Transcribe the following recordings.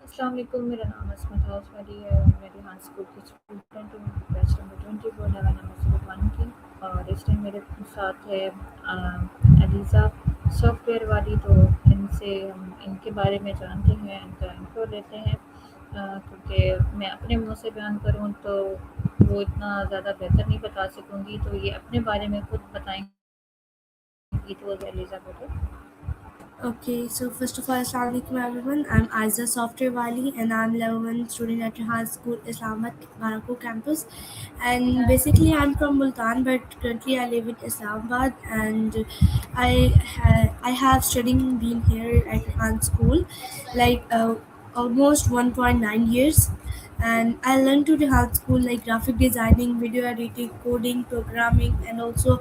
السلام علیکم، میرا نام عصمت ہاؤس والی ہے اور میں ریحان اسکول کی اسٹوڈنٹ ہوں، بیچ نمبر 24 نمبر 1 کی، اور اس ٹائم میرے ساتھ ہے علیزہ سافٹ ویئر والی. تو ان سے ہم ان کے بارے میں جانتے ہیں، ان کا انفو لیتے ہیں. کیونکہ میں اپنے منہ سے بیان کروں تو وہ اتنا زیادہ بہتر نہیں بتا سکوں گی، تو یہ اپنے بارے میں خود بتائیں گی. تو علیزہ بولو. Okay, so first of all, Assalamualaikum everyone. I'm Aiza Software Wali and I'm level 1 student at Rehan School, Islamabad, Barako campus. And basically, I'm from Multan, but currently I live in Islamabad. And I have studying been here at Rehan School, almost 1.9 years. And I learned to Rehan School like graphic designing, video editing, coding, programming, and also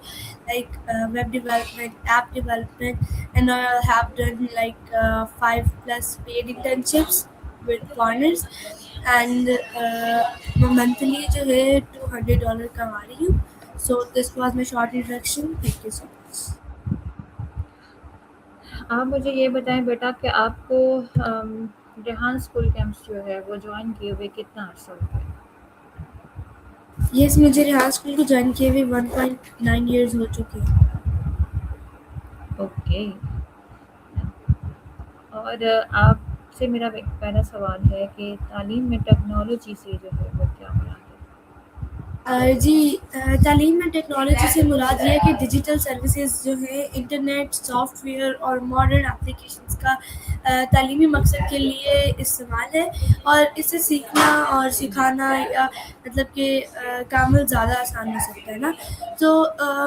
web development, app development, and I have done 5+ paid internships with partners, and monthly جو ہے $200 کما رہی ہوں. So this was my short introduction. Thank you so much. آپ مجھے یہ بتائیں بیٹا کہ آپ کو ریحان اسکول کیمپس جو ہے وہ جوائن کیے ہوئے کتنا عرصہ ہو گیا؟ یس مجھے ریحان اسکول کو جوائن کیے ہوئے 1.9 ایئرز ہو چکے ہیں. اوکے. اور آپ سے میرا ایک پہلا سوال ہے کہ تعلیم میں ٹیکنالوجی سے جو ہے وہ کیا مراد ہے؟ جی تعلیم میں ٹیکنالوجی سے مراد یہ ہے کہ ڈیجیٹل سروسز جو ہیں انٹرنیٹ سافٹ ویئر اور ماڈرن اپلیکیشنس کا تعلیمی مقصد کے لیے استعمال ہے، اور اس سے سیکھنا اور سکھانا یا مطلب کہ کام زیادہ آسان ہو سکتا ہے نا. تو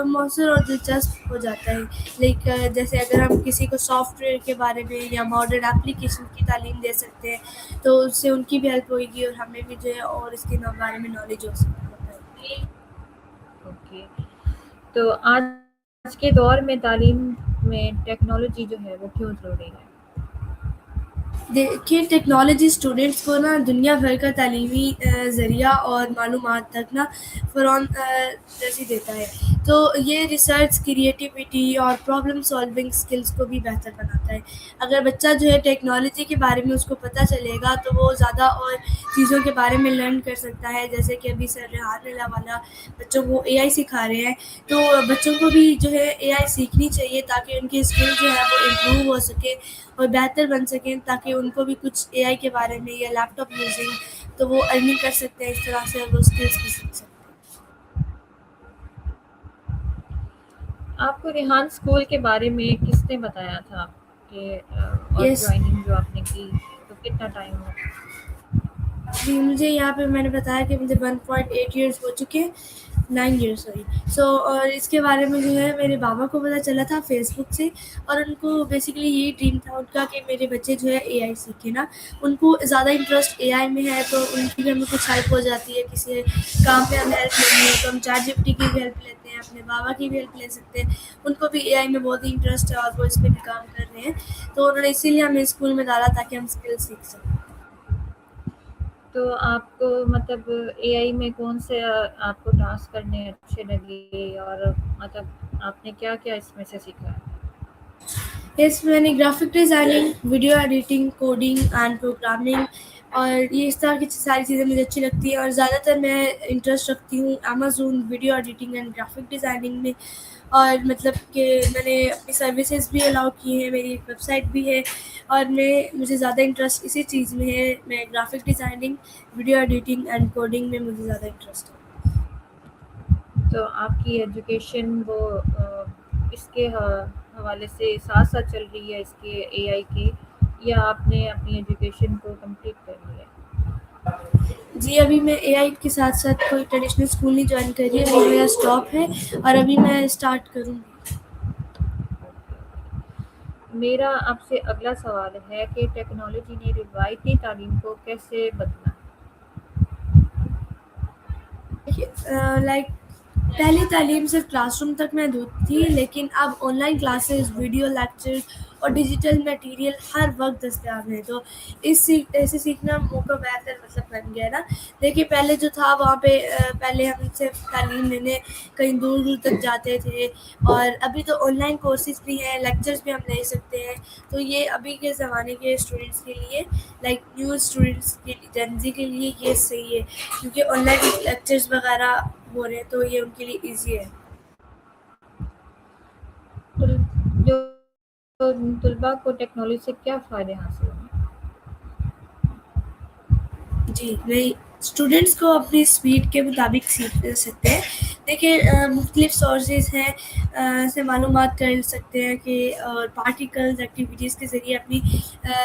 مؤثر اور دلچسپ ہو جاتا ہے. جیسے اگر ہم کسی کو سافٹ ویئر کے بارے میں یا ماڈرن اپلیکیشن کی تعلیم دے سکتے ہیں تو اس سے ان کی بھی ہیلپ ہوئے گی اور ہمیں بھی جو ہے اور اس کے بارے میں نالج ہو سکتا ہے. اوکے. تو آج کے دور میں تعلیم میں ٹیکنالوجی جو ہے وہ کیوں ضروری ہے؟ دیکھیے ٹیکنالوجی اسٹوڈینٹس کو نا دنیا بھر کا تعلیمی ذریعہ اور معلومات تک نا فراہم ترجیح دیتا ہے. تو یہ ریسرچ کریٹیوٹی اور پرابلم سالونگ اسکلس کو بھی بہتر بناتا ہے. اگر بچہ جو ہے ٹیکنالوجی کے بارے میں اس کو پتہ چلے گا تو وہ زیادہ اور چیزوں کے بارے میں لرن کر سکتا ہے. جیسے کہ ابھی سر ریحان اللہ والا بچوں کو اے آئی سکھا رہے ہیں، تو بچوں کو بھی جو ہے اے آئی سیکھنی چاہیے تاکہ ان کی اسکل جو ہے وہ امپروو ہو سکے اور بہتر بن سکیں، تاکہ ان کو بھی کچھ اے آئی کے بارے میں یا لیپ ٹاپ یوزنگ تو وہ ارننگ کر سکتے ہیں اس طرح سے، اور وہ اسکلس بھی سیکھ سکتے ہیں. آپ کو ریحان اسکول کے بارے میں کس نے بتایا تھا کہ اور یس جوائننگ جو آپ نے کی تو کتنا ٹائم ہوا؟ جی مجھے یہاں پہ میں نے بتایا کہ مجھے 1.8 ایئرس ہو چکے ہیں، 9 ایئرس سوری. اور اس کے بارے میں جو ہے میرے بابا کو پتہ چلا تھا فیس بک سے، اور ان کو بیسکلی یہی ڈریم تھا ان کا کہ میرے بچے جو ہے اے آئی سیکھیں نا. ان کو زیادہ انٹرسٹ اے آئی میں ہے، تو ان کی بھی ہمیں کچھ ہیلپ ہو جاتی ہے. کسی کام پہ ہمیں ہیلپ لینی ہے تو ہم چیٹ جی پی ٹی کی بھی ہیلپ لیتے ہیں، اپنے بابا کی بھی ہیلپ لے سکتے ہیں. ان کو بھی اے آئی میں بہت ہی انٹرسٹ ہے اور وہ اس پہ بھی کام کر رہے ہیں، تو انہوں نے اسی لیے ہمیں اسکول میں ڈالا تاکہ ہم اسکل سیکھ سکیں. تو آپ کو مطلب اے آئی میں کون سے آپ کو ٹاسک کرنے اچھے لگے، اور مطلب آپ نے کیا کیا اس میں سے سیکھا ہے؟ یس میں نے graphic designing, video editing, coding and programming, اور یہ اس طرح کی ساری چیزیں مجھے اچھی لگتی ہیں. اور زیادہ تر میں انٹرسٹ رکھتی ہوں Amazon video editing and graphic designing میں. اور مطلب کہ میں نے اپنی سروسز بھی الاؤ کی ہیں، میری ایک ویب سائٹ بھی ہے، اور مجھے زیادہ انٹرسٹ اسی چیز میں ہے. میں graphic designing, video editing and coding میں مجھے زیادہ انٹرسٹ ہے. تو آپ کی ایجوکیشن وہ اس کے حوالے سے ساتھ ساتھ چل رہی ہے اس کے اے آئی کے، یا آپ نے اپنی ایجوکیشن کو کمپلیٹ کر لیا ہے؟ جی ابھی میں اے آئی کے ساتھ ساتھ کوئی ٹریڈیشنل اسکول نہیں جوائن کری ہے، ابھی میرا اسٹاپ ہے اور ابھی میں اسٹارٹ کروں گی. میرا آپ سے اگلا سوال ہے کہ ٹیکنالوجی نے روایتی تعلیم کو کیسے بدلا؟ پہلی تعلیم صرف کلاس روم تک محدود تھی، لیکن اب on line classes, video lectures اور ڈیجیٹل میٹیریل ہر وقت دستیاب ہیں، تو ایسے سیکھنا موقع بہتر بن گیا ہے نا۔ دیکھیے پہلے جو تھا وہاں پہ پہلے ہم صرف تعلیم لینے کہیں دور دور تک جاتے تھے، اور ابھی تو آن لائن کورسز بھی ہیں، لیکچرز بھی ہم لے سکتے ہیں، تو یہ ابھی کے زمانے کے اسٹوڈنٹس کے لیے، لائک نیو اسٹوڈنٹس کے جنزی کے لیے یہ صحیح ہے، کیونکہ آن لائن لیکچرز وغیرہ ہو رہے ہیں تو یہ ان کے لیے ایزی ہے۔ جو طلباء کو ٹیکنالوجی سے کیا فائدے حاصل ہیں؟ جی نہیں، اسٹوڈینٹس کو اپنی اسپیڈ کے مطابق سیکھ سکتے ہیں۔ دیکھیں مختلف سورسز ہیں سے معلومات کر سکتے ہیں کہ اور پارٹیکلز ایکٹیویٹیز کے ذریعے اپنی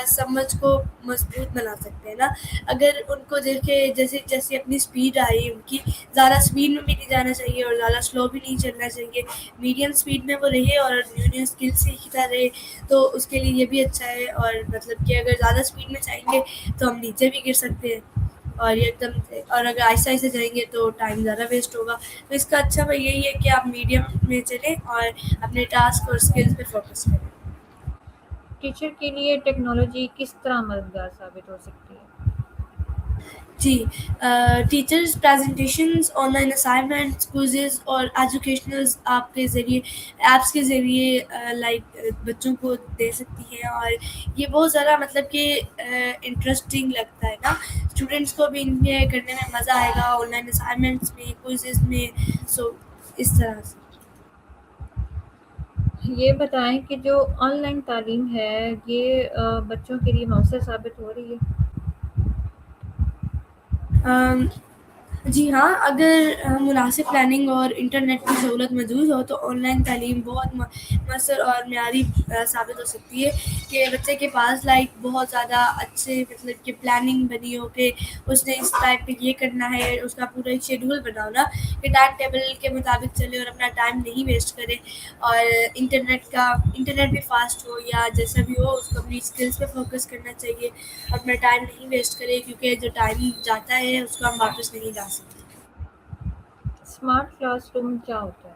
سمجھ کو مضبوط بنا سکتے ہیں نا۔ اگر ان کو دیکھے جیسے جیسے اپنی اسپیڈ آئی ان کی، زیادہ اسپیڈ میں بھی نہیں جانا چاہیے اور زیادہ سلو بھی نہیں چلنا چاہیے، میڈیم اسپیڈ میں وہ رہے اور نیو نیو اسکل سیکھتا رہے، تو اس کے لیے یہ بھی اچھا ہے۔ اور مطلب کہ اگر زیادہ اسپیڈ میں چاہیں گے تو ہم نیچے بھی گر سکتے ہیں، اور یہ ایک دم سے، اور اگر آہستہ آہستہ جائیں گے تو ٹائم زیادہ ویسٹ ہوگا۔ تو اس کا اچھا یہی ہے کہ آپ میڈیم میں چلیں اور اپنے ٹاسک اور اسکلز پہ فوکس کریں۔ ٹیچر کے لیے ٹیکنالوجی کس طرح مددگار ثابت ہو سکتی ہے؟ جی teachers presentations, online assignments, quizzes اور ایجوکیشنلز آپ کے ذریعے، ایپس کے ذریعے لائک بچوں کو دے سکتی ہیں، اور یہ بہت زیادہ مطلب کہ انٹرسٹنگ لگتا ہے نا، اسٹوڈنٹس کو بھی ان میں کرنے میں مزہ آئے گا، آن لائن اسائنمنٹس میں، کوئزز میں، سو اس طرح سے۔ یہ بتائیں کہ جو آن لائن تعلیم ہے یہ بچوں کے لیے مؤثر ثابت ہو رہی ہے؟ جی ہاں، اگر مناسب پلاننگ اور انٹرنیٹ کی سہولت موجود ہو تو آن لائن تعلیم بہت مؤثر اور معیاری ثابت ہو سکتی ہے، کہ بچے کے پاس لائک بہت زیادہ اچھے مطلب کہ پلاننگ بنی ہو کہ اس نے اس ٹائم پہ یہ کرنا ہے، اس کا پورا ایک شیڈول بنا ہو نا، کہ ٹائم ٹیبل کے مطابق چلے اور اپنا ٹائم نہیں ویسٹ کرے، اور انٹرنیٹ بھی فاسٹ ہو یا جیسا بھی ہو، اس کو اپنی اسکلس پہ فوکس کرنا چاہیے، اپنا ٹائم نہیں ویسٹ کرے، کیونکہ جو ٹائم جاتا ہے اس کو ہم واپس نہیں لا سکتے۔ اسمارٹ کلاس روم کیا ہوتا ہے؟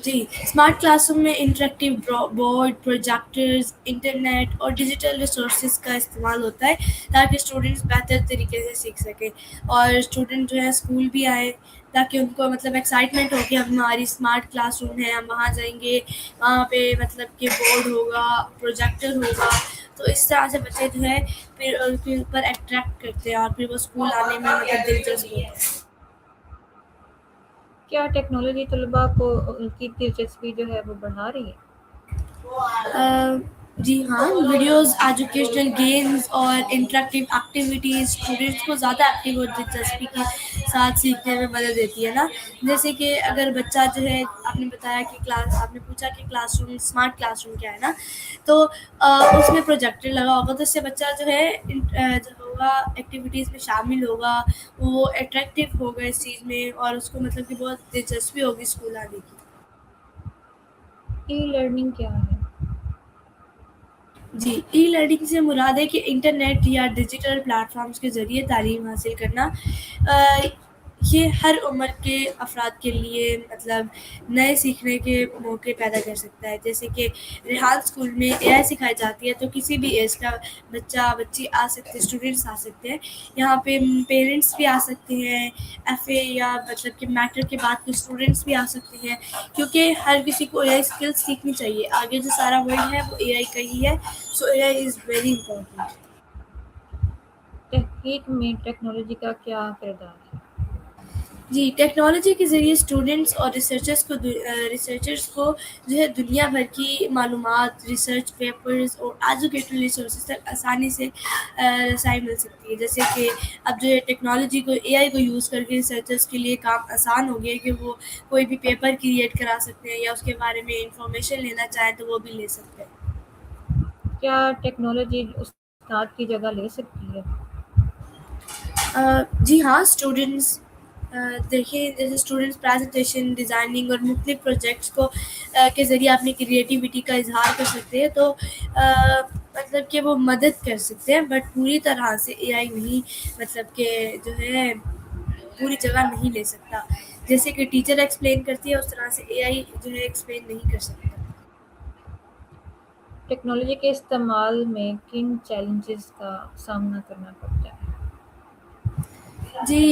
جی اسمارٹ کلاس روم میں انٹریکٹیو بورڈ، پروجیکٹرز، انٹرنیٹ اور ڈیجیٹل ریسورسز کا استعمال ہوتا ہے، تاکہ اسٹوڈنٹس بہتر طریقے سے سیکھ سکیں، اور اسٹوڈنٹ جو ہے اسکول بھی آئے تاکہ ان کو مطلب ایکسائٹمنٹ ہو کہ ہماری اسمارٹ کلاس روم ہے، ہم وہاں جائیں گے، وہاں پہ مطلب کہ بورڈ ہوگا، پروجیکٹر ہوگا، تو اس طرح سے بچے جو ہے پھر ان کے اوپر اٹریکٹ کرتے ہیں، اور پھر وہ اسکول آنے میں مطلب دلچسپ ہوتے ہیں۔ کیا ٹیکنالوجی طلباء کو ان کی دلچسپی جو ہے وہ بڑھا رہی ہے؟ جی ہاں، ویڈیوز، ایجوکیشنل گیمز اور انٹریکٹیو ایکٹیویٹیز اسٹوڈنٹس کو زیادہ ایکٹیو اور دلچسپی کے ساتھ سیکھنے میں مدد دیتی ہے نا۔ جیسے کہ اگر بچہ جو ہے، آپ نے بتایا کہ آپ نے پوچھا کہ class room, smart class room کیا ہے نا، تو اس میں پروجیکٹر لگا ہوگا، تو اس سے بچہ جو ہے جو ہوگا ایکٹیویٹیز میں شامل ہوگا، وہ اٹریکٹیو ہوگا اس چیز میں، اور اس کو مطلب کہ بہت دلچسپی ہوگی اسکول آنے کی۔ ای لرننگ کیا ہے؟ جی ای لرننگ سے مراد ہے کہ انٹرنیٹ یا ڈیجیٹل پلیٹ فارمس کے ذریعے تعلیم حاصل کرنا، یہ ہر عمر کے افراد کے لیے مطلب نئے سیکھنے کے موقع پیدا کر سکتا ہے۔ جیسے کہ ریحان اسکول میں اے آئی سکھائی جاتی ہے، تو کسی بھی ایج کا بچہ بچی آ سکتے، اسٹوڈنٹس آ سکتے ہیں، یہاں پہ پیرنٹس بھی آ سکتے ہیں، ایف اے یا مطلب کہ میٹرک کے بعد کے اسٹوڈنٹس بھی آ سکتے ہیں، کیونکہ ہر کسی کو اے آئی اسکلس سیکھنی چاہیے، آگے جو سارا ورلڈ ہے وہ اے آئی کا ہی ہے، سو اے آئی از ویری امپورٹنٹ۔ تحقیق میں ٹیکنالوجی کا کیا کردار ہے؟ جی ٹیکنالوجی کے ذریعے اسٹوڈنٹس اور ریسرچرس کو جو ہے دنیا بھر کی معلومات، ریسرچ پیپرز اور ایجوکیشنل ریسورسز تک آسانی سے رسائی مل سکتی ہے۔ جیسے کہ اب جو ہے ٹیکنالوجی کو، اے آئی کو یوز کر کے ریسرچرس کے لیے کام آسان ہو گیا ہے، کہ وہ کوئی بھی پیپر کریٹ کرا سکتے ہیں، یا اس کے بارے میں انفارمیشن لینا چاہیں تو وہ بھی لے سکتے ہیں۔ کیا ٹیکنالوجی استاد کی جگہ لے سکتی ہے؟ جی ہاں، اسٹوڈنٹس دیکھیں جیسے اسٹوڈنٹس پریزنٹیشن، ڈیزائننگ اور مختلف پروجیکٹس کو کے ذریعے اپنی کریٹیوٹی کا اظہار کر سکتے ہیں، تو مطلب کہ وہ مدد کر سکتے ہیں، بٹ پوری طرح سے اے آئی نہیں مطلب کہ جو ہے پوری جگہ نہیں لے سکتا. جیسے کہ ٹیچر ایکسپلین کرتی ہے اس طرح سے اے آئی جو ہے ایکسپلین نہیں کر سکتا. ٹیکنالوجی کے استعمال میں کن چیلنجز کا سامنا کرنا پڑتا ہے؟ جی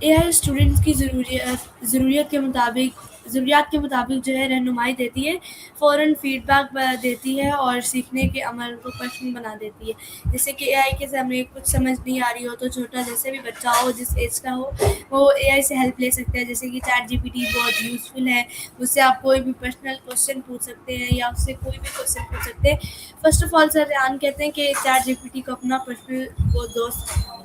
اے آئی اسٹوڈنٹس کی ضروریات کے مطابق جو ہے رہنمائی دیتی ہے، فوراً فیڈ بیک دیتی ہے اور سیکھنے کے عمل کو کشن بنا دیتی ہے. جیسے کہ اے آئی کے سامنے کچھ سمجھ نہیں آ رہی ہو تو چھوٹا جیسے بھی بچہ ہو، جس ایج کا ہو، وہ اے آئی سے ہیلپ لے سکتے ہیں. جیسے کہ چیٹ جی پی ٹی بہت یوزفل ہے، اس سے آپ کوئی بھی پرسنل کوشچن پوچھ سکتے ہیں یا اس سے کوئی بھی کوشچن پوچھ سکتے ہیں. فرسٹ آف آل سر ریان کہتے ہیں کہ چیٹ جی پی ٹی کو اپنا پرسنل وہ دوست بنائیں.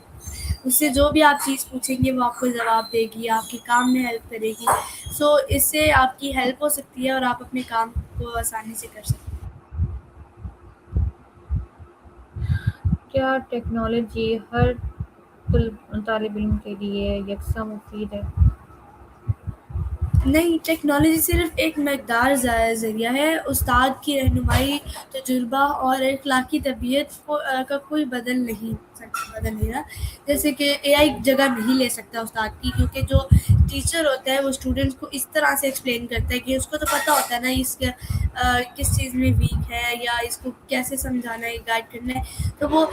اس سے جو بھی آپ چیز پوچھیں گے وہ آپ کو جواب دے گی، آپ کے کام میں ہیلپ کرے گی. سو اس سے آپ کی ہیلپ ہو سکتی ہے اور آپ اپنے کام کو آسانی سے کر سکتے ہیں. کیا ٹیکنالوجی ہر طالب علم کے لیے یکساں مفید ہے؟ نہیں، ٹیکنالوجی صرف ایک مقدار ذریعہ ہے. استاد کی رہنمائی، تجربہ اور اخلاقی طبیعت کا کوئی بدل نہیں رہا. جیسے کہ اے آئی جگہ نہیں لے سکتا استاد کی، کیونکہ جو ٹیچر ہوتا ہے وہ اسٹوڈنٹس کو اس طرح سے ایکسپلین کرتا ہے کہ اس کو تو پتہ ہوتا ہے نا اس کا کس چیز میں ویک ہے یا اس کو کیسے سمجھانا ہے، گائڈ کرنا ہے. تو وہ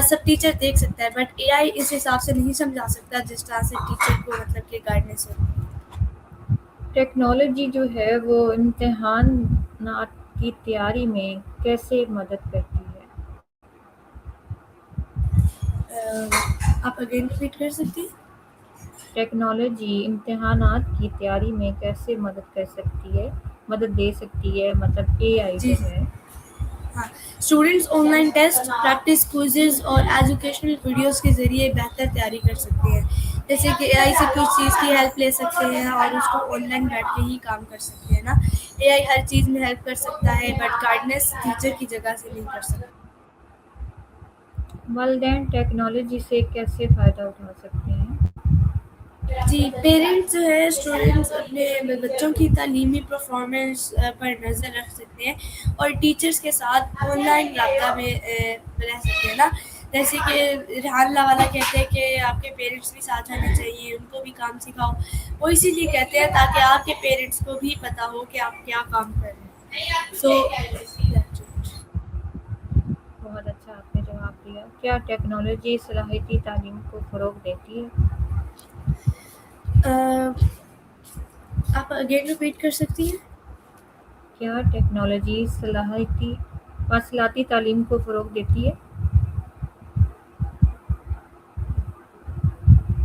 سب ٹیچر دیکھ سکتا ہے، بٹ اے آئی اس حساب سے نہیں سمجھا سکتا جس طرح سے ٹیچر کو مطلب کہ گائیڈنس ہوتی ہے. ٹیکنالوجی جو ہے وہ امتحانات کی تیاری میں کیسے مدد کرتی ہے؟ آپ اگین ریپیٹ کر سکتی ہیں؟ ٹیکنالوجی امتحانات کی تیاری میں کیسے مدد دے سکتی ہے، مطلب اے آئی جی جو جی ہے. ہاں، students on line test, practice quizzes اور ایجوکیشنل ویڈیوز کے ذریعے بہتر تیاری کر سکتے ہیں. جیسے کہ اے آئی سے کچھ چیز کی ہیلپ لے سکتے ہیں اور اس کو آن لائن بیٹھ کے ہی کام کر سکتے ہیں نا. اے آئی ہر چیز میں ہیلپ کر سکتا ہے، بٹ گائیڈنس ٹیچر کی جگہ سے نہیں کر سکتا. والدین ٹیکنالوجی سے کیسے فائدہ اٹھا سکتے ہیں؟ جی، پیرنٹس جو ہے اسٹوڈنٹس اپنے بچوں کی تعلیمی پرفارمنس پر نظر رکھ سکتے ہیں اور ٹیچرس کے ساتھ آن لائن رابطہ میں رہ سکتے ہیں نا. جیسے کہ ریحان اللہ والا کہتے ہیں کہ آپ کے پیرنٹس بھی ساتھ آنے چاہیے، ان کو بھی کام سکھاؤ. وہ اسی لیے کہتے ہیں تاکہ آپ کے پیرنٹس کو بھی پتہ ہو کہ آپ کیا کام کر رہے ہیں. سو بہت اچھا آپ نے جواب دیا. کیا ٹیکنالوجی صلاحیتی تعلیم کو فروغ دیتی ہے؟ آپ اگین ریپیٹ کر سکتی ہیں؟ کیا ٹیکنالوجی صلاحیتی تعلیم کو فروغ دیتی ہے؟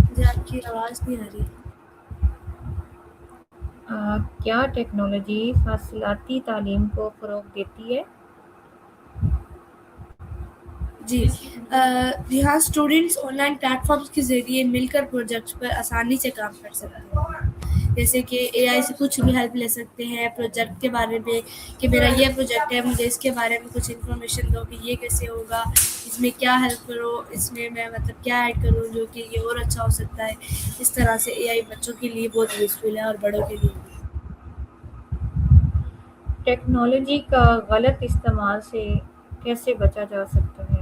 مجھے آپ کی آواز نہیں آ رہی. کیا ٹیکنالوجی فاصلاتی تعلیم کو فروغ دیتی ہے؟ جی یہاں students online platforms کے ذریعے مل کر پروجیکٹس پر آسانی سے کام کر سکتے ہیں. جیسے کہ اے آئی سے کچھ بھی ہیلپ لے سکتے ہیں پروجیکٹ کے بارے میں، کہ میرا یہ پروجیکٹ ہے، مجھے اس کے بارے میں کچھ انفارمیشن دو کہ یہ کیسے ہوگا، اس میں کیا ہیلپ کرو، اس میں مطلب کیا ایڈ کروں جو کہ یہ اور اچھا ہو سکتا ہے. اس طرح سے اے آئی بچوں کے لیے بہت یوزفل ہے اور بڑوں کے لیے بھی. ٹیکنالوجی کا غلط استعمال سے کیسے بچا جا سکتا ہے؟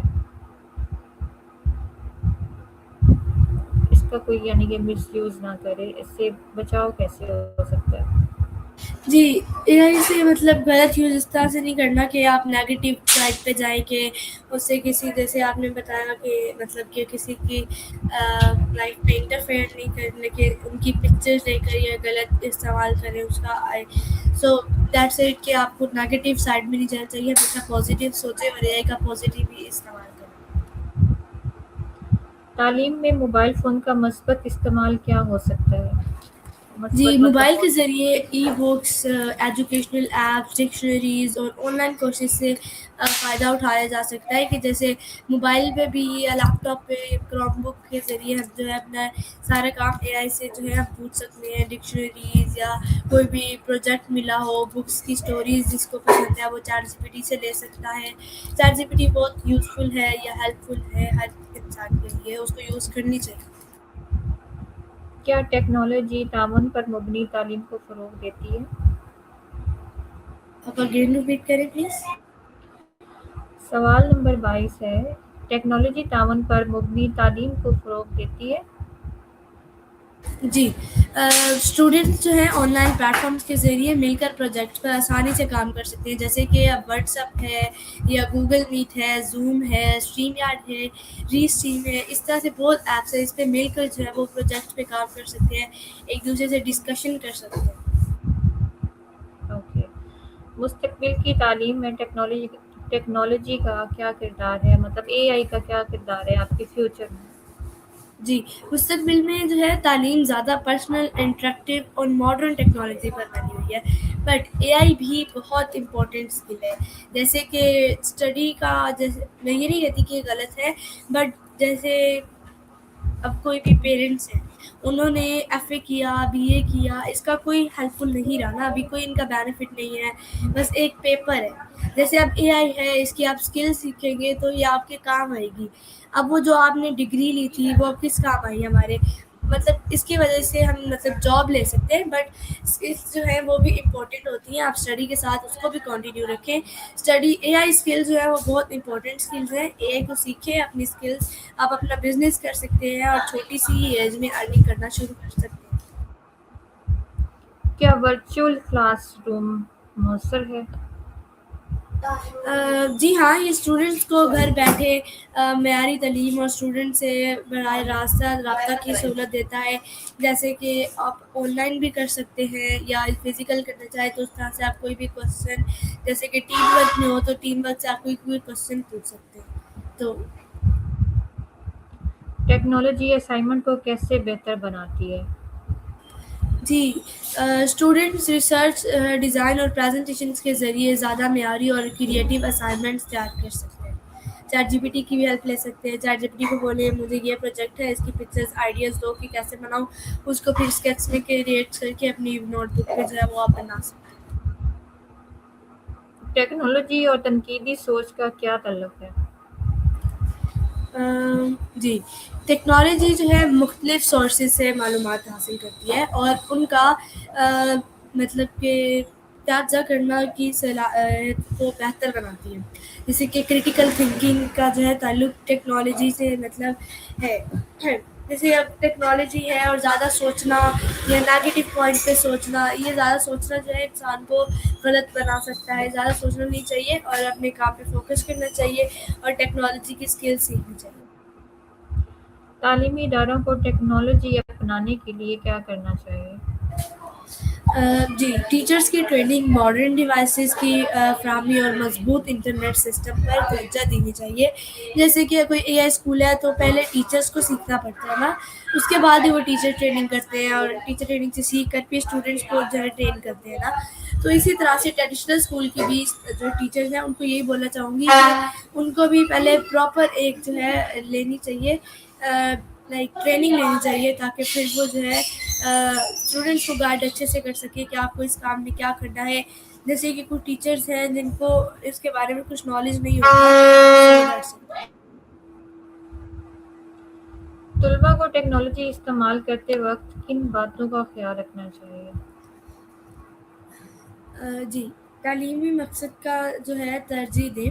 اس کا کوئی یعنی کہ مس یوز نہ کرے، اس سے بچاؤ کیسے ہو سکتا ہے؟ جی، اے آئی سے مطلب غلط یوز اس طرح سے نہیں کرنا کہ آپ نیگیٹو سائڈ پہ جائیں کہ اس سے کسی، جیسے آپ نے بتایا کہ مطلب کہ کسی کی لائف میں انٹرفیئر نہیں کرنے کے ان کی پکچرز لے کر یا غلط استعمال کریں اس کا. سو دیٹس اٹ کہ آپ کو نیگیٹو سائڈ میں نہیں جانا چاہیے، ہمیشہ پازیٹیو سوچیں اور اے آئی کا پازیٹیو ہی استعمال کریں. تعلیم میں موبائل فون کا مثبت استعمال کیا ہو سکتا ہے؟ جی، مثبت موبائل مطلب کے ذریعے e books, educational apps, dictionaries اور آن لائن کورسز سے فائدہ اٹھایا جا سکتا ہے. کہ جیسے موبائل پہ بھی یا لیپ ٹاپ پہ کروم بک کے ذریعے ہم جو ہے اپنا سارے کام اے آئی سے جو ہے ہم پوچھ سکتے ہیں. ڈکشنریز یا کوئی بھی پروجیکٹ ملا ہو، بکس کی اسٹوریز جس کو پسند ہے وہ چیٹ جی پی ٹی سے لے سکتا ہے. چیٹ جی پی ٹی بہت یوزفل ہے یا ہیلپ فل ہے ہر انسان کے لیے، اس کو یوز کرنی چاہیے. کیا ٹیکنالوجی تعاون پر مبنی تعلیم کو فروغ دیتی ہے؟ آپ اگین ریپیٹ کریں پلیز. سوال نمبر 22 ہے، ٹیکنالوجی تعاون پر مبنی تعلیم کو فروغ دیتی ہے۔ جی، اسٹوڈنٹس جو ہیں آن لائن پلیٹفارمس کے ذریعے مل کر پروجیکٹ پر آسانی سے کام کر سکتے ہیں، جیسے کہ اب واٹس ایپ ہے یا گوگل میٹ ہے، زوم ہے، اسٹریم یارڈ ہے، ری اسٹریم ہے، اس طرح سے بہت ایپس ہیں، اس پہ مل کر جو ہے وہ پروجیکٹ پہ کام کر سکتے ہیں، ایک دوسرے سے ڈسکشن کر سکتے ہیں۔ اوکے، مستقبل کی تعلیم میں ٹیکنالوجی کا کیا کردار ہے، مطلب اے آئی کا کیا کردار ہے آپ کے فیوچر میں؟ جی، مستقبل میں جو ہے تعلیم زیادہ پرسنل، انٹریکٹیو اور ماڈرن ٹیکنالوجی پر بنی ہوئی ہے، بٹ اے آئی بھی بہت امپورٹنٹ اسکل ہے، جیسے کہ اسٹڈی کا، جیسے میں یہ نہیں کہتی کہ یہ غلط ہے، بٹ جیسے اب کوئی بھی پیرنٹس ہیں، انہوں نے ایف اے کیا، بی اے کیا، اس کا کوئی ہیلپ فل نہیں رہا نا، ابھی کوئی ان کا بینیفٹ نہیں ہے، بس ایک پیپر ہے۔ جیسے اب اے آئی ہے، اس کی آپ اسکل سیکھیں گے تو یہ آپ کے کام آئے گی۔ اب وہ جو آپ نے ڈگری لی تھی وہ اب کس کام آئی ہمارے، مطلب اس کی وجہ سے ہم مطلب جاب لے سکتے ہیں، بٹ اسکلس جو ہیں وہ بھی امپورٹنٹ ہوتی ہیں، آپ اسٹڈی کے ساتھ اس کو بھی کنٹینیو رکھیں۔ اسٹڈی اے آئی اسکلز جو ہے وہ بہت امپورٹنٹ اسکلز ہیں، اے آئی کو سیکھیں، اپنی اسکلز، آپ اپنا بزنس کر سکتے ہیں اور چھوٹی سی ایج میں ارننگ کرنا شروع کر سکتے ہیں۔ کیا ورچوئل کلاس روم مؤثر ہے؟ جی ہاں، یہ اسٹوڈنٹس کو گھر بیٹھے معیاری تعلیم اور اسٹوڈنٹ سے براہ راست رابطہ کی سہولت دیتا ہے، جیسے کہ آپ آن لائن بھی کر سکتے ہیں یا فزیکل کرنا چاہیں تو اس طرح سے آپ کوئی بھی کوشچن، جیسے کہ ٹیم ورک میں ہو تو ٹیم ورک سے آپ کوئی کوئی کوشچن پوچھ سکتے ہیں۔ تو ٹیکنالوجی اسائنمنٹ کو کیسے بہتر بناتی ہے؟ جی، اسٹوڈنٹس ریسرچ، ڈیزائن اور پریزنٹیشنس کے ذریعے زیادہ معیاری اور کریٹیو اسائنمنٹس تیار کر سکتے ہیں۔ چیٹ جی پی ٹی کی بھی ہیلپ لے سکتے ہیں، چیٹ جی پی ٹی کو بولے مجھے یہ پروجیکٹ ہے، اس کی پکچرز آئیڈیاز دو کہ کیسے بناؤں، اس کو پھر اسکیچ میں کریٹ کر کے اپنی نوٹ بک پہ جو ہے وہ آپ بنا سکتے ہیں۔ ٹیکنالوجی اور تنقیدی سوچ کا کیا تعلق ہے؟ جی، ٹیکنالوجی جو ہے مختلف سورسز سے معلومات حاصل کرتی ہے اور ان کا مطلب کہ تجزیہ کرنا کی صلاحیت کو بہتر بناتی ہے، جیسے کہ کریٹیکل تھنکنگ کا جو ہے تعلق ٹیکنالوجی سے مطلب ہے، جیسے اب ٹیکنالوجی ہے اور زیادہ سوچنا یا نیگیٹو پوائنٹ پہ سوچنا، یہ زیادہ سوچنا جو ہے انسان کو غلط بنا سکتا ہے، زیادہ سوچنا نہیں چاہیے اور اپنے کام پہ فوکس کرنا چاہیے اور ٹیکنالوجی کی اسکل سیکھنی چاہیے۔ تعلیمی اداروں کو ٹیکنالوجی اپنانے کے لیے کیا کرنا چاہیے؟ جی، ٹیچرس کی ٹریننگ، ماڈرن ڈیوائسز کی فراہمی اور مضبوط انٹرنیٹ سسٹم پر توجہ دینی چاہیے، جیسے کہ کوئی اے آئی اسکول ہے تو پہلے ٹیچرس کو سیکھنا پڑتا ہے نا، اس کے بعد ہی وہ ٹیچر ٹریننگ کرتے ہیں اور ٹیچر ٹریننگ سے سیکھ کر پھر اسٹوڈنٹس کو جو ہے ٹرین کرتے ہیں نا، تو اسی طرح سے ٹریڈیشنل اسکول کی بھی جو ٹیچرز ہیں ان کو یہی بولنا چاہوں گی کہ ان کو بھی پہلے پراپر ایک جو ہے لینی چاہیے، لائک ٹریننگ لینی چاہیے، تاکہ پھر وہ جو ہے اسٹوڈنٹس کو گائیڈ اچھے سے کر سکے کہ آپ کو اس کام میں کیا کرنا ہے، جیسے کہ کچھ ٹیچرز ہیں جن کو اس کے بارے میں کچھ نالج نہیں ہوتا۔ طلباء کو ٹیکنالوجی استعمال کرتے وقت کن باتوں کا خیال رکھنا چاہیے؟ جی، تعلیمی مقصد کا جو ہے ترجیح دیں،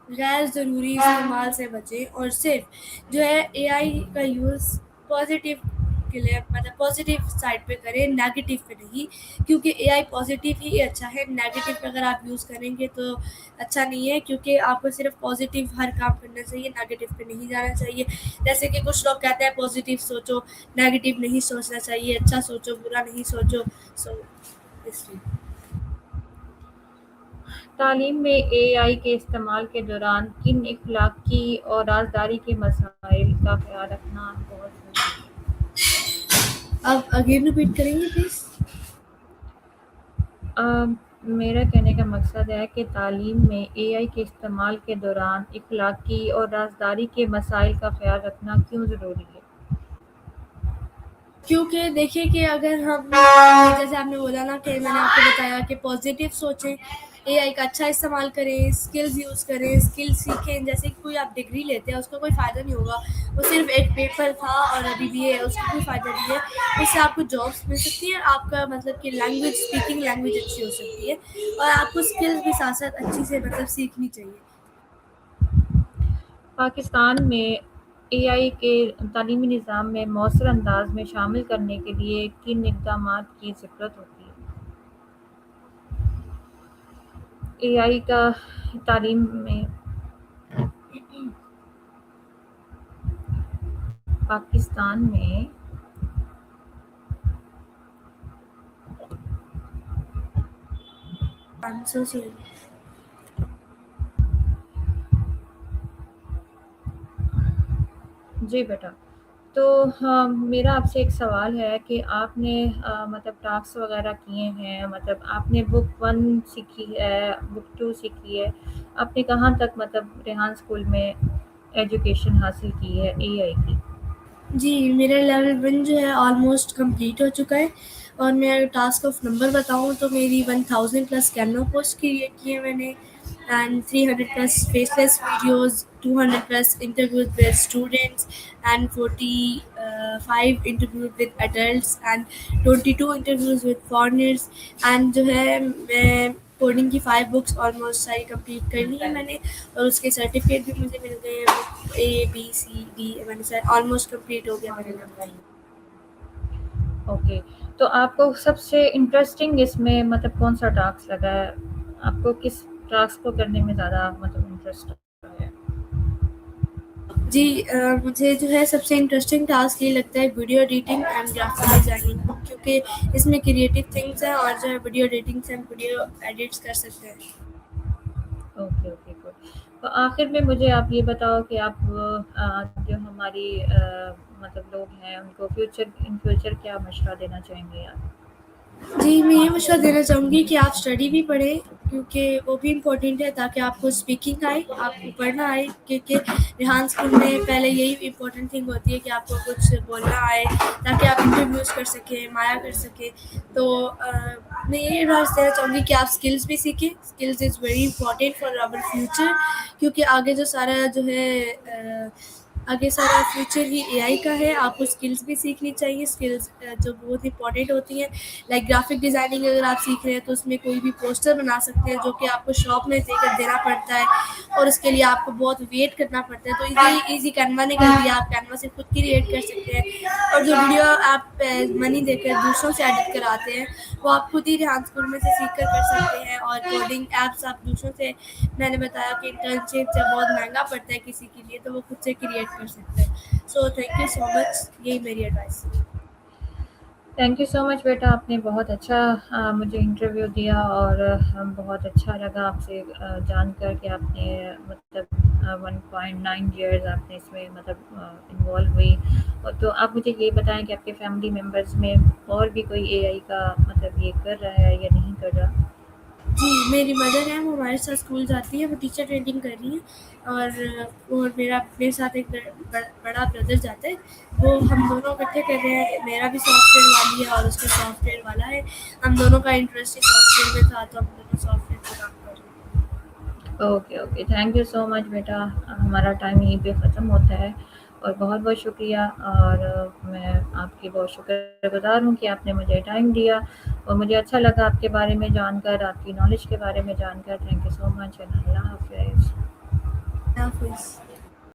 غیر ضروری استعمال سے بچیں اور صرف جو ہے اے آئی کا یوز پازیٹیو کے لیے، مطلب پازیٹیو سائڈ پہ کریں، نیگیٹیو پہ نہیں، کیونکہ اے آئی پازیٹیو ہی اچھا ہے، نیگیٹیو پہ اگر آپ یوز کریں گے تو اچھا نہیں ہے، کیونکہ آپ کو صرف پازیٹیو ہر کام کرنا چاہیے، نیگیٹیو پہ نہیں جانا چاہیے، جیسے کہ کچھ لوگ کہتے ہیں پازیٹیو سوچو، نیگیٹیو نہیں سوچنا چاہیے، اچھا سوچو برا نہیں سوچو، سو اس لیے۔ تعلیم میں اے آئی کے استعمال کے دوران کن اخلاقی اور رازداری کے مسائل کا خیال رکھنا بہت ضروری آپ اگین ریپیٹ کریں گے پلیز؟ ہے؟ میرا کہنے کا مقصد ہے کہ تعلیم میں اے آئی کے استعمال کے دوران اخلاقی اور رازداری کے مسائل کا خیال رکھنا کیوں ضروری ہے؟ کیونکہ دیکھیے کہ اگر ہم جیسے آپ نے بولا نا کہ میں نے آپ کو بتایا کہ پازیٹیو سوچیں، اے آئی کا اچھا استعمال کریں، اسکلز یوز کریں، اسکل سیکھیں، جیسے کہ کوئی آپ ڈگری لیتے ہیں اس کا کوئی فائدہ نہیں ہوگا، وہ صرف ایک پیپر تھا اور ابھی بھی ہے، اس کا کوئی فائدہ نہیں ہے، اس سے آپ کو جابس مل سکتی ہیں، آپ کا مطلب کہ لینگویج، اسپیکنگ لینگویج اچھی ہو سکتی ہے اور آپ کو اسکلز بھی ساتھ ساتھ اچھی سے مطلب سیکھنی چاہیے۔ پاکستان میں اے آئی کے تعلیمی نظام میں مؤثر انداز میں شامل کرنے کے لیے کن اقدامات کی ضرورت ہوتی ہے؟ اے آئی کا تعلیم میں پاکستان میں 500 سے جی بیٹا، تو میرا آپ سے ایک سوال ہے کہ آپ نے مطلب ٹاسک وغیرہ کیے ہیں، مطلب آپ نے بک 1 سیکھی ہے، بک 2 سیکھی ہے، آپ نے کہاں تک مطلب ریحان اسکول میں ایجوکیشن حاصل کی ہے اے آئی کی؟ جی میرا لیول 1 جو ہے آلموسٹ کمپلیٹ ہو چکا ہے، اور میں اگر ٹاسک آف نمبر بتاؤں تو میری 1000 پلس کینوا پوسٹ کریٹ کی ہے میں نے، and 300 plus faceless videos, 200 plus interviews with students, and 45 interviews with adults, and 22 interviews with foreigners, and جو ہے میں کوڈنگ کی 5 بکس آلموسٹ ساری کمپلیٹ کر لی ہے میں نے، اور اس کے سرٹیفکیٹ بھی مجھے مل گئے ہیں، بک A B C D میں نے سر آلموسٹ کمپلیٹ ہو گیا میں نے لگا. اوکے، تو آپ کو سب سے انٹرسٹنگ اس میں مطلب کون سا ٹاسک لگا ہے؟ آپ کو کس ٹاسک کو کرنے میں زیادہ مطلب انٹرسٹ ہے؟ جی مجھے جو ہے سب سے انٹرسٹنگ ٹاسک یہ لگتا ہے video editing and graphic designing, کیونکہ اس میں کریٹیو تھنگس ہیں، اور جو ہے ویڈیو ایڈیٹنگ سے ہم ویڈیو ایڈٹس کر سکتے ہیں. Okay okay good. تو آخر میں مجھے آپ یہ بتاؤ کہ آپ جو ہماری مطلب لوگ ہیں ان کو فیوچر کیا مشورہ دینا چاہیں گے آپ؟ جی میں یہ مشورہ دینا چاہوں گی کہ آپ اسٹڈی بھی پڑھیں، کیونکہ وہ بھی امپورٹنٹ ہے، تاکہ آپ کو اسپیکنگ آئے، آپ کو پڑھنا آئے، کیونکہ ریحان اسکول میں پہلے یہی امپورٹنٹ تھنگ ہوتی ہے کہ آپ کو کچھ بولنا آئے، تاکہ آپ انٹرویوز کر سکیں، مایا کر سکیں. تو میں یہ ایڈوائس دینا چاہوں گی کہ آپ اسکلس بھی سیکھیں. Skills is very important for our future, کیونکہ آگے جو سارا جو ہے آگے سارا فیوچر ہی اے آئی کا ہے. آپ کو اسکلس بھی سیکھنی چاہیے، اسکلز جو بہت امپورٹنٹ ہوتی ہیں. لائک گرافک ڈیزائننگ اگر آپ سیکھ رہے ہیں تو اس میں کوئی بھی پوسٹر بنا سکتے ہیں، جو کہ آپ کو شاپ میں دے کر دینا پڑتا ہے، اور اس کے لیے آپ کو بہت ویٹ کرنا پڑتا ہے. تو ایزی کینوا نے کر دیا، آپ کینوا سے خود کریٹ کر سکتے ہیں. اور جو ویڈیو آپ منی دے کر دوسروں سے ایڈٹ کراتے ہیں، وہ آپ خود ہی ریحان اسکول میں سے سیکھ کر سکتے ہیں. اور کوڈنگ ایپس آپ دوسروں سے، میں نے بتایا کہ انٹرنشپ جب بہت مہنگا پڑتا ہے کسی کے لیے، تو وہ خود سے کریٹ کر سکتے ہیں. سو تھینک یو سو مچ، یہی میری ایڈوائس ہے. تھینک یو سو مچ بیٹا، آپ نے بہت اچھا مجھے انٹرویو دیا، اور بہت اچھا لگا آپ سے جان کر کہ آپ نے مطلب 1.9 ایئرز آپ نے اس میں مطلب انوالو ہوئی. تو آپ مجھے یہ بتائیں کہ آپ کے فیملی ممبرز میں اور بھی کوئی اے آئی کا مطلب یہ کر رہا ہے یا نہیں کر رہا؟ جی میری مدر ہے، وہ ہمارے ساتھ اسکول جاتی ہے، وہ ٹیچر ٹریننگ کر رہی ہیں. اور میرے ساتھ ایک بڑا بردر جاتا ہے، وہ ہم دونوں اکٹھے کر رہے ہیں. میرا بھی سافٹ ویئر والی ہے اور اس کا سافٹ ویئر والا ہے. ہم دونوں کا انٹرسٹ سافٹ ویئر میں تھا، تو ہم دونوں سافٹ ویئر پہ کام کر رہے ہیں. Okay okay, thank you so much بیٹا. ہمارا ٹائم یہیں پہ ختم ہوتا ہے، اور بہت بہت شکریہ. اور میں آپ کی بہت شکر گزار ہوں کہ آپ نے مجھے ٹائم دیا، اور مجھے اچھا لگا آپ کے بارے میں جان کر، آپ کی نالج کے بارے میں جان کر. تھینک یو سو مچ، اللہ حافظ. اللہ حافظ.